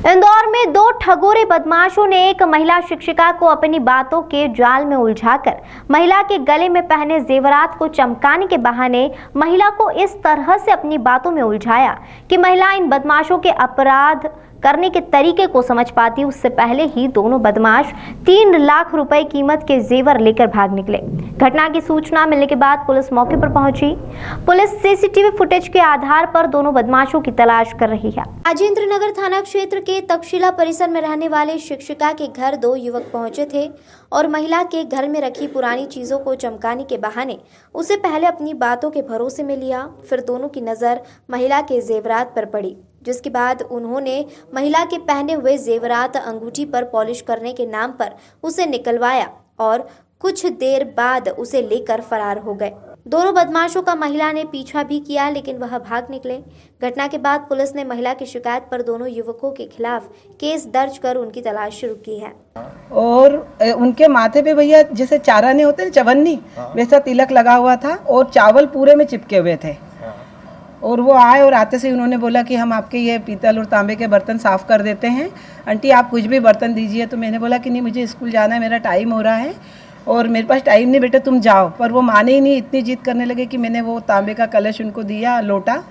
इंदौर में दो ठगोरे बदमाशों ने एक महिला शिक्षिका को अपनी बातों के जाल में उलझाकर महिला के गले में पहने जेवरात को चमकाने के बहाने महिला को इस तरह से अपनी बातों में उलझाया कि महिला इन बदमाशों के अपराध करने के तरीके को समझ पाती। उससे पहले ही दोनों बदमाश 3 लाख रुपए कीमत के जेवर लेकर भाग निकले। घटना की सूचना मिलने के बाद पुलिस मौके पर पहुंची। पुलिस सीसीटीवी फुटेज के आधार पर दोनों बदमाशों की तलाश कर रही है। राजेंद्र नगर थाना क्षेत्र के तक्षशिला परिसर में रहने वाले शिक्षिका के घर 2 युवक पहुंचे थे और महिला के घर में रखी पुरानी चीजों को चमकाने के बहाने उसे पहले अपनी बातों के भरोसे में लिया। फिर दोनों की नजर महिला के जेवरात पर पड़ी, जिसके बाद उन्होंने महिला के पहने हुए जेवरात अंगूठी पर पॉलिश करने के नाम पर उसे निकलवाया और कुछ देर बाद उसे लेकर फरार हो गए। दोनों बदमाशों का महिला ने पीछा भी किया, लेकिन वह भाग निकले। घटना के बाद पुलिस ने महिला की शिकायत पर दोनों युवकों के खिलाफ केस दर्ज कर उनकी तलाश शुरू की है। और उनके माथे पे भैया जैसे चाराने होते हैं चवन्नी, वैसा तिलक लगा हुआ था और चावल पूरे में चिपके हुए थे। और वो आए और आते से उन्होंने बोला कि हम आपके ये पीतल और तांबे के बर्तन साफ़ कर देते हैं, आंटी आप कुछ भी बर्तन दीजिए। तो मैंने बोला कि नहीं, मुझे स्कूल जाना है, मेरा टाइम हो रहा है और मेरे पास टाइम नहीं बेटा, तुम जाओ। पर वो माने ही नहीं, इतनी जिद करने लगे कि मैंने वो तांबे का कलश उनको दिया, लोटा,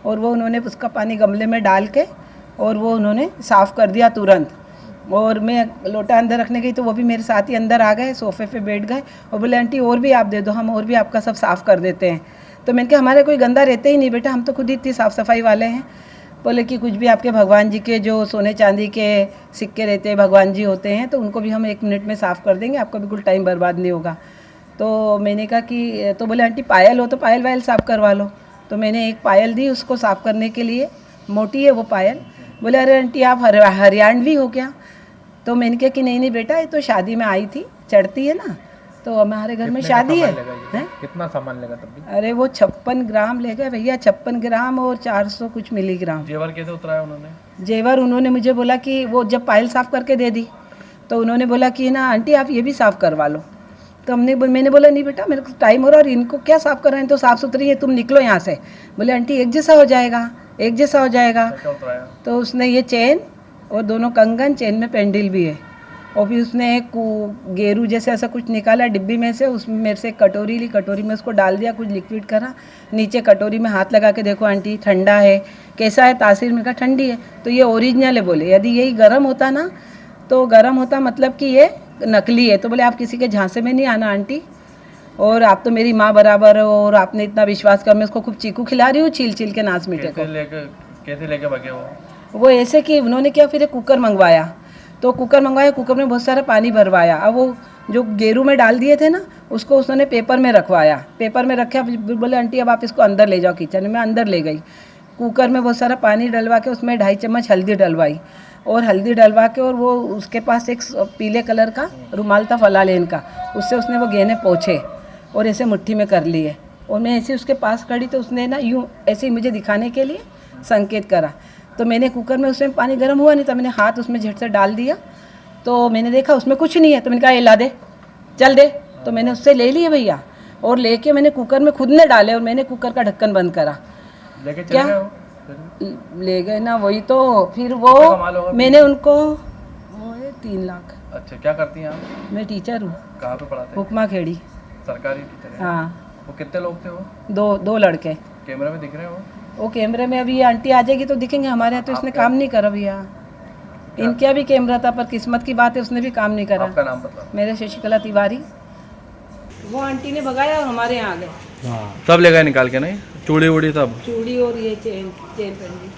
और वो उन्होंने उसका पानी गमले में डाल के और वो उन्होंने साफ़ कर दिया तुरंत। और मैं लोटा अंदर रखने गई तो वो भी मेरे साथ ही अंदर आ गए, सोफे पे बैठ गए और बोले आंटी और भी आप दे दो, हम और भी आपका सब साफ़ कर देते हैं। तो मैंने कहा हमारे कोई गंदा रहते ही नहीं बेटा, हम तो खुद ही इतनी साफ़ सफाई वाले हैं। बोले कि कुछ भी आपके भगवान जी के जो सोने चांदी के सिक्के रहते हैं, भगवान जी होते हैं, तो उनको भी हम 1 मिनट में साफ़ कर देंगे, आपका बिल्कुल टाइम बर्बाद नहीं होगा। तो मैंने कहा कि तो बोले आंटी पायल हो तो पायल वायल साफ़ करवा लो। तो मैंने एक पायल दी उसको साफ़ करने के लिए, मोटी है वो पायल। बोले अरे आंटी आप हरियाणवी हो क्या? तो मैंने कहा कि नहीं बेटा, ये तो शादी में आई थी, चढ़ती है ना, तो हमारे घर में शादी है। कितना सामान लगा तब भी? अरे वो 56 ग्राम ले गए भैया, 56 ग्राम और 400 कुछ मिलीग्राम। जेवर कैसे उतराया उन्होंने? जेवर उन्होंने मुझे बोला कि वो जब पायल साफ़ करके दे दी तो उन्होंने बोला कि ना आंटी आप ये भी साफ़ करवा लो। तो मैंने बोला नहीं बेटा, मेरे को टाइम हो रहा है और इनको क्या साफ़ कर रहे हैं, तो साफ़ सुथरी है, तुम निकलो यहाँ से। बोले आंटी एक जैसा हो जाएगा, एक जैसा हो जाएगा। तो उसने ये चेन और दोनों कंगन, चेन में पेंडल भी है, और फिर उसने एक गेरू जैसे ऐसा कुछ निकाला डिब्बी में से, उसमें मेरे से एक कटोरी ली, कटोरी में उसको डाल दिया, कुछ लिक्विड करा, नीचे कटोरी में हाथ लगा के देखो आंटी ठंडा है, कैसा है तासीर? में कहा ठंडी है। तो ये ओरिजिनल है। बोले यदि यही गर्म होता ना तो गर्म होता, मतलब कि ये नकली है। तो बोले आप किसी के झांसे में नहीं आना आंटी, और आप तो मेरी माँ बराबर हो और आपने इतना विश्वास कर, मैं उसको खूब चीकू खिला रही हूँ छील छील के नाच मीठे को। कैसे लेके भागे वो ऐसे कि उन्होंने क्या, फिर एक कुकर मंगवाया, तो कुकर मंगवाया, कुकर में बहुत सारा पानी भरवाया। अब वो जो गेरू में डाल दिए थे ना, उसको उसने पेपर में रखवाया, पेपर में रखा। बोले आंटी अब आप इसको अंदर ले जाओ किचन में। अंदर ले गई, कुकर में बहुत सारा पानी डलवा के उसमें 2.5 चम्मच हल्दी डलवाई, और हल्दी डलवा के, और वो उसके पास एक पीले कलर का रुमाल था फलालेन का, उससे उसने वो गहने पोंछे और ऐसे मुट्ठी में कर लिए। और मैं ऐसे उसके पास खड़ी तो उसने ना यूँ ऐसे ही मुझे दिखाने के लिए संकेत करा। तो मैंने कुकर में, उसमें पानी गर्म हुआ नहीं था, मैंने हाथ उसमें झट से डाल दिया। तो मैंने देखा उसमें कुछ नहीं है, तो मैंने कहा ये ला दे, चल दे। तो मैंने उससे ले लिए भैया, और लेके मैंने कुकर में खुद ने डाले और मैंने कुकर का ढक्कन बंद करा। लेके क्या ले गए ना, वही तो। फिर वो मैंने उनको 3 लाख। अच्छा, क्या करती हैं आप? मैं टीचर हूँ। कहाँ पे पढ़ाते हैं? हुक्मा खेड़ी। सरकारी टीचर है? हाँ। वो कितने लोग थे वो? 2 लड़के। कैमरे में दिख रहे हो? वो कैमरे में अभी आंटी आ जाएगी तो दिखेंगे। हमारे यहाँ तो इसने काम नहीं करा भैया, इनका भी कैमरा था पर किस्मत की बात है उसने भी काम नहीं करा। आपका नाम बताओ। मेरे शशिकला तिवारी। वो आंटी ने भगाया और हमारे यहाँ आ गए। सब ले गए निकाल के? नहीं, चूड़ी वूड़ी सब? चूड़ी और ये चेन पेंडी।